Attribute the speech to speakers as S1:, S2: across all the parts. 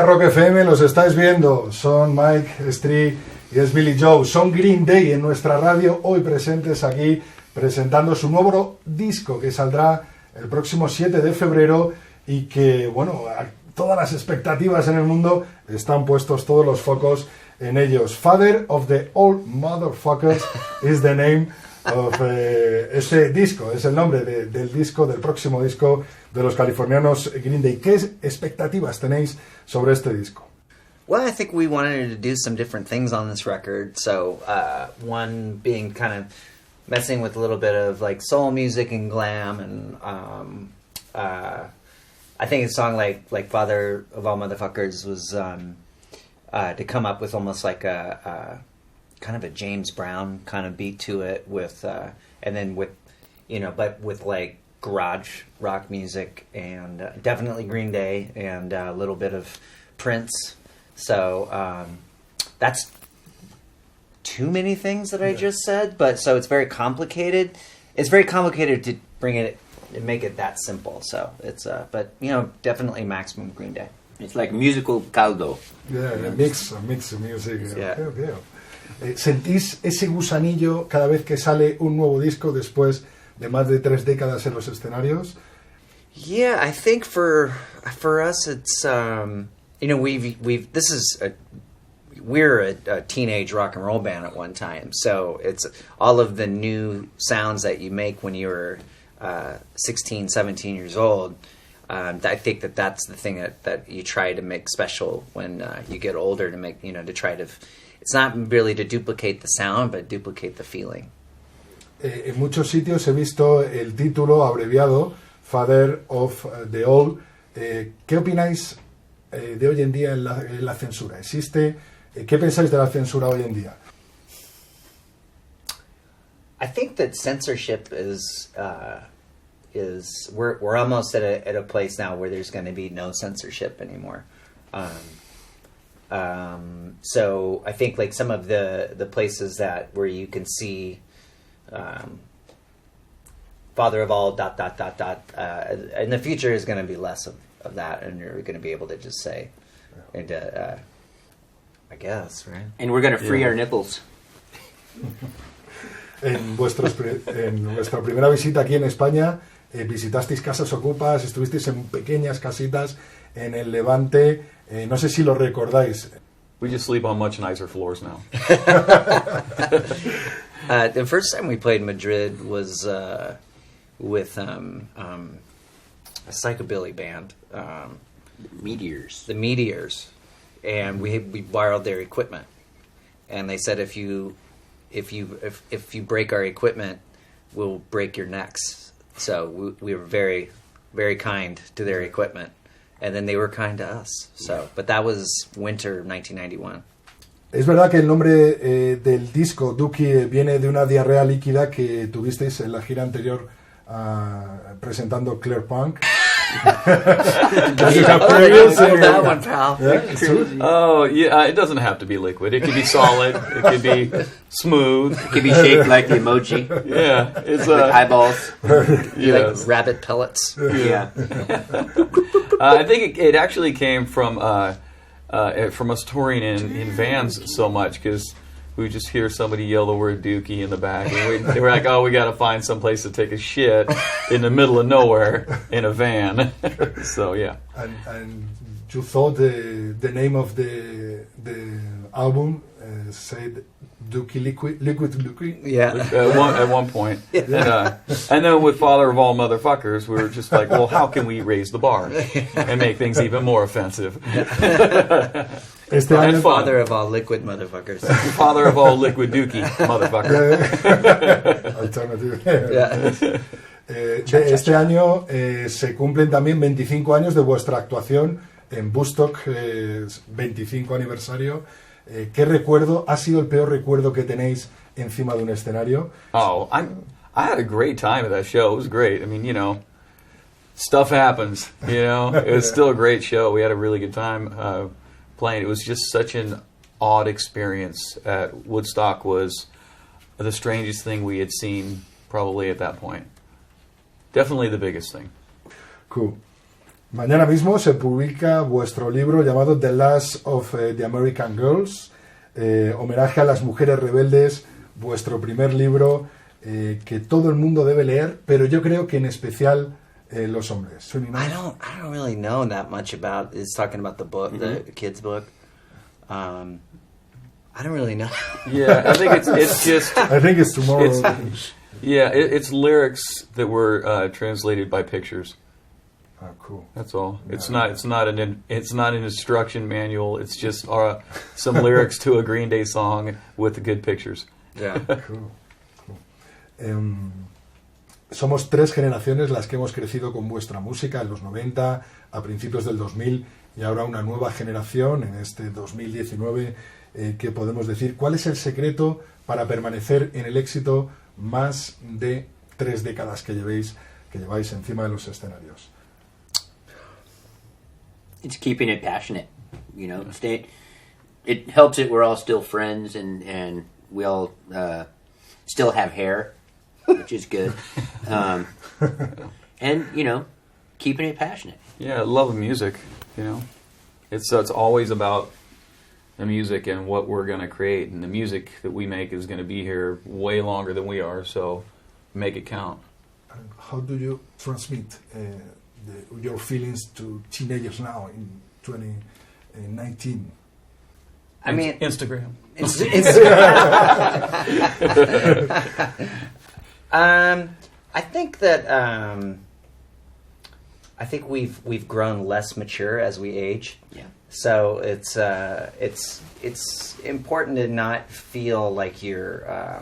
S1: Rock FM, los estáis viendo, son Mike Street y es Billy Joe, son Green Day en nuestra radio, hoy presentes aquí, presentando su nuevo disco que saldrá el próximo 7 de febrero y que, bueno, todas las expectativas en el mundo están puestos, todos los focos en ellos. Father of the All Motherfuckers is the name of este disco, es el nombre del disco, del próximo disco de los californianos Green Day. ¿Qué expectativas tenéis sobre este disco?
S2: Well, I think we wanted to do some different things on this record. So, one being kind of messing with a little bit of like soul music and glam, and I think a song like "Father of All Motherfuckers" was to come up with almost like a kind of a James Brown kind of beat to it, with and then with but with like garage rock music, and definitely Green Day, and a little bit of Prince. So that's too many things that I just said, but so it's very complicated. It's very complicated to bring it and make it that simple. So it's but definitely maximum Green Day.
S3: It's like musical caldo.
S1: Yeah, a mix of music.
S2: Yeah.
S1: Okay. ¿Sentís ese gusanillo cada vez que sale un nuevo disco después de más de 3 décadas en los escenarios?
S2: Yeah, I think for us it's we're a teenage rock and roll band at one time, so it's all of the new sounds that you make when you were 16, 17 years old. I think that's the thing that you try to make special when you get older, to make to try to. It's not really to duplicate the sound, but duplicate the feeling.
S1: En muchos sitios he visto el título abreviado Father of the All. ¿Qué opináis de hoy en día en la censura? ¿Existe? ¿Qué pensáis de la censura hoy en día?
S2: I think that censorship is we're almost at a place now where there's going to be no censorship anymore. So I think like some of the places where you can see Father of All ... in the future is going to be less of that, and you're going to be able to just say, and I guess, right?
S3: And we're going to free our nipples.
S1: En vuestra primera visita aquí en España, visitasteis casas ocupas, estuvisteis en pequeñas casitas en el Levante, no sé si lo recordáis.
S4: We just sleep on much nicer floors now.
S2: The first time we played Madrid was with a psychobilly band,
S3: Meteors.
S2: the Meteors, and we borrowed their equipment, and they said if you break our equipment, we'll break your necks. So we were very, very kind to their equipment, and then they were kind to us. So, but that was winter 1991.
S1: Es verdad que el nombre del disco, Dookie, viene de una diarrea líquida que tuvisteis en la gira anterior presentando Claire Punk.
S2: That one, pal.
S1: Yeah,
S4: Oh, yeah, it doesn't have to be liquid. It could be solid. It could be smooth.
S3: It can be shaped like the emoji.
S4: Yeah, it's
S3: Like eyeballs.
S4: yes.
S2: Like rabbit pellets.
S3: Yeah.
S4: I think it actually came from us touring in vans so much, because we would just hear somebody yell the word Dookie in the back, and they were like, "Oh, we got to find some place to take a shit in the middle of nowhere in a van." So yeah.
S1: And you thought the name of the album said Dookie Liquid.
S2: Yeah.
S4: At one point. And then with Father of All Motherfuckers, we were just like, well, how can we raise the bar and make things even more offensive?
S1: Este
S2: And
S1: año,
S2: Father of All Liquid Motherfuckers.
S4: Father of All Liquid Dookie, motherfucker.
S1: Alternative.
S2: Yeah.
S1: Este año se cumplen también 25 años de vuestra actuación en Woodstock, 25 aniversario. ¿Qué recuerdo ha sido el peor recuerdo que tenéis encima de un escenario?
S4: Oh, I had a great time at that show. It was great. I mean, stuff happens, It was still a great show. We had a really good time playing. It was just such an odd experience at Woodstock. Was the strangest thing we had seen probably at that point. Definitely the biggest thing.
S1: Cool. Mañana mismo se publica vuestro libro llamado The Last of the American Girls, homenaje a las mujeres rebeldes, vuestro primer libro que todo el mundo debe leer, pero yo creo que en especial los hombres.
S2: I don't really know that much about. It's talking about the book, the kids' book. I don't really know.
S4: Yeah, I think it's just.
S1: I think it's tomorrow.
S4: It's lyrics that were translated by pictures.
S1: Oh, cool.
S4: That's all. It's not an instruction manual. It's just some lyrics to a Green Day song with the good pictures.
S2: Yeah.
S1: Cool. Somos 3 generaciones las que hemos crecido con vuestra música en los 90, a principios del 2000 y ahora una nueva generación en este 2019. ¿Qué podemos decir? ¿Cuál es el secreto para permanecer en el éxito más de 3 décadas que lleváis encima de los escenarios?
S3: It's keeping it passionate, it helps that we're all still friends and we all still have hair, which is good. And, keeping it passionate.
S4: Yeah, love of music, It's always about the music and what we're going to create. And the music that we make is going to be here way longer than we are, so make it count.
S1: And how do you transmit your feelings to teenagers now in 2019?
S2: I mean,
S4: Instagram.
S2: I think that I think we've grown less mature as we age.
S3: Yeah.
S2: So it's important to not feel like you're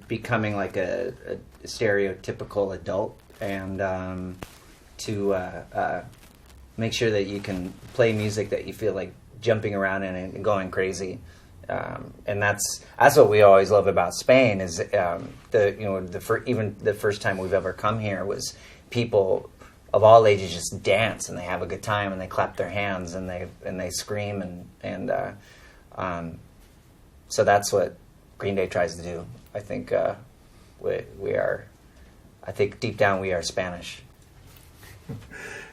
S2: becoming like a stereotypical adult, and to make sure that you can play music that you feel like jumping around in and going crazy. And that's what we always love about Spain is even the first time we've ever come here was people of all ages just dance and they have a good time and they clap their hands and they scream and so that's what Green Day tries to do. I think we are. I think deep down we are Spanish.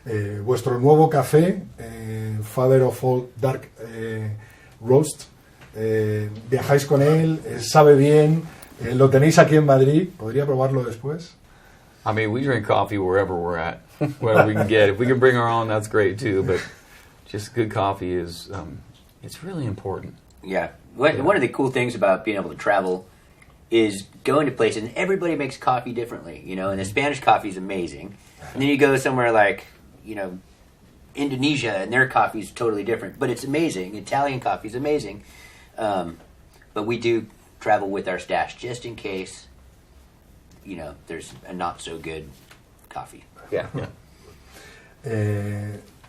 S1: Vuestro nuevo café, Father of All Dark Roast, viajáis con él, sabe bien, lo tenéis aquí en Madrid, ¿podría probarlo después?
S4: I mean, we drink coffee wherever we're at, whatever we can get. If we can bring our own, that's great too, but just good coffee is, it's really important.
S3: Yeah. One of the cool things about being able to travel is going to places, and everybody makes coffee differently, and the Spanish coffee is amazing. And then you go somewhere like, Indonesia, and their coffee is totally different, but it's amazing. Italian coffee is amazing. But we do travel with our stash just in case, there's a not so good coffee.
S2: Yeah.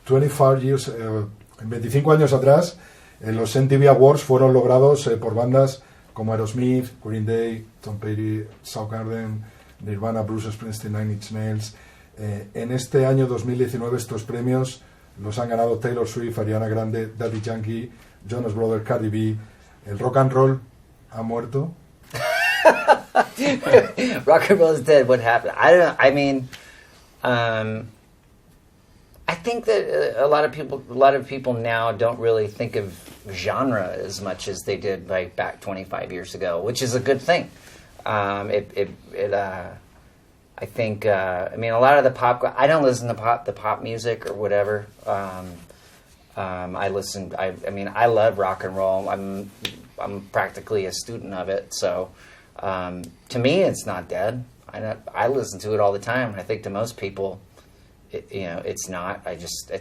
S1: 25 years, 25 años atrás, los MTV Awards fueron logrados por bandas como Aerosmith, Green Day, Tom Petty, Soundgarden, Nirvana, Bruce Springsteen, Nine Inch Nails. En este año 2019 estos premios los han ganado Taylor Swift, Ariana Grande, Daddy Yankee, Jonas Brothers, Cardi B. El rock and roll ha muerto.
S2: Rock and roll is dead. What happened? I don't know. I mean, I think that a lot of people now don't really think of genre as much as they did like back 25 years ago, which is a good thing. I think, I mean, a lot of the pop, I don't listen to the pop music or whatever. I mean, I love rock and roll. I'm practically a student of it. So, to me, it's not dead. I listen to it all the time. I think to most people, it's not.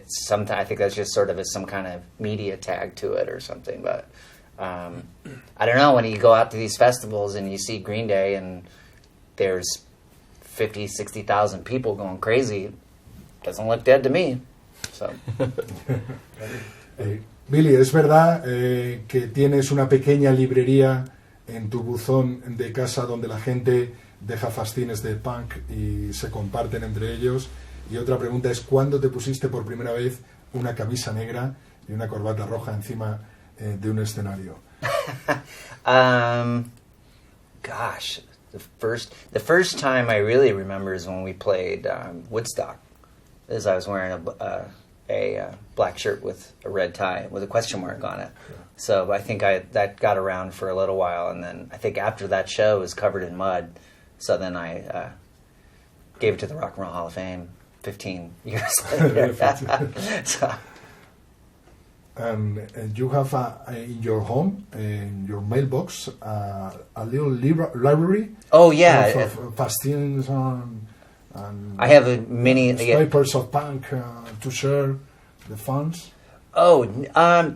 S2: Sometimes I think that's just sort of some kind of media tag to it or something. But I don't know, when you go out to these festivals and you see Green Day and there's 50, 60,000 people going crazy, it doesn't look dead to me. So.
S1: Billy, ¿es verdad que tienes una pequeña librería en tu buzón de casa donde la gente deja fascines de punk y se comparten entre ellos? Y otra pregunta es, ¿cuándo te pusiste por primera vez una camisa negra y una corbata roja encima de un escenario?
S2: Gosh, the first time I really remember is when we played Woodstock. is I was wearing a black shirt with a red tie with a question mark on it. So I think that got around for a little while, and then I think after that show it was covered in mud. So then I gave it to the Rock and Roll Hall of Fame 15 years later. So.
S1: And you have in your home, in your mailbox, a little library.
S2: Oh yeah,
S1: of pastines and
S2: I have a mini
S1: papers of punk to share the funds.
S2: Oh, I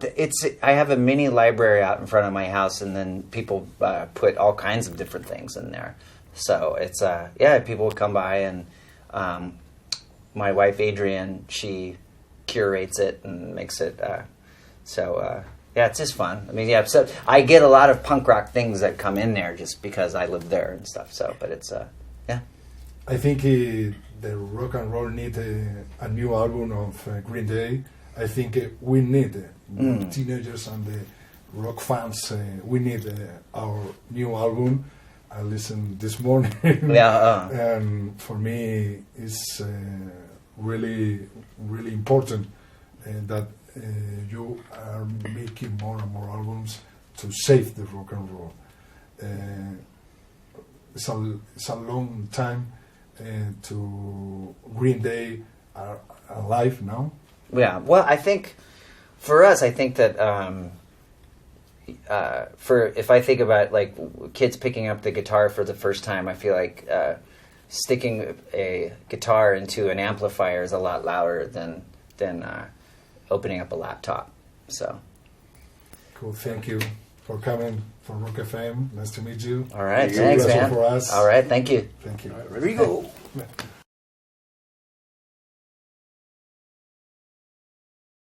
S2: have a mini library out in front of my house, and then people put all kinds of different things in there. So it's people would come by, and my wife Adrienne, she curates it and makes it. It's just fun. I mean, so I get a lot of punk rock things that come in there just because I live there and stuff. So, but it's
S1: I think the rock and roll need a new album of Green Day. I think we need teenagers and the rock fans. We need our new album. I listened this morning. And for me, it's really, really important that you are making more and more albums to save the rock and roll. It's a long time to Green Day are alive now.
S2: Yeah, well, I think for us, I think that if I think about like kids picking up the guitar for the first time, I feel like sticking a guitar into an amplifier is a lot louder than opening up a laptop. So
S1: cool. Thank you for coming for Rock FM. Nice to meet you.
S2: All right, thanks, man.
S1: For us.
S2: All right, thank you.
S1: Thank you.
S3: All right, ready to go.